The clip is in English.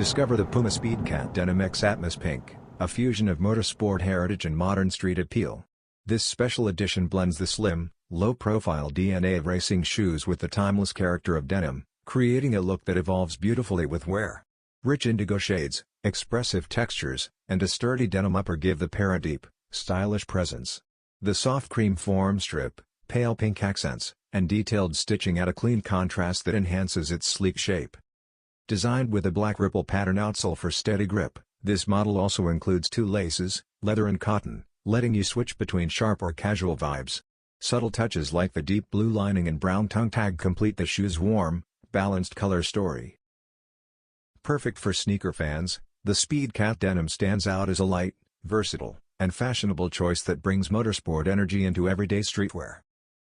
Discover the Puma Speedcat Denim X Atmos Pink, a fusion of motorsport heritage and modern street appeal. This special edition blends the slim, low-profile DNA of racing shoes with the timeless character of denim, creating a look that evolves beautifully with wear. Rich indigo shades, expressive textures, and a sturdy denim upper give the pair a deep, stylish presence. The soft cream Formstrip, pale pink accents, and detailed stitching add a clean contrast that enhances its sleek shape. Designed with a black ripple pattern outsole for steady grip, this model also includes two laces, leather and cotton, letting you switch between sharp or casual vibes. Subtle touches like the deep blue lining and brown tongue tag complete the shoe's warm, balanced color story. Perfect for sneaker fans, the Speedcat Denim stands out as a light, versatile, and fashionable choice that brings motorsport energy into everyday streetwear.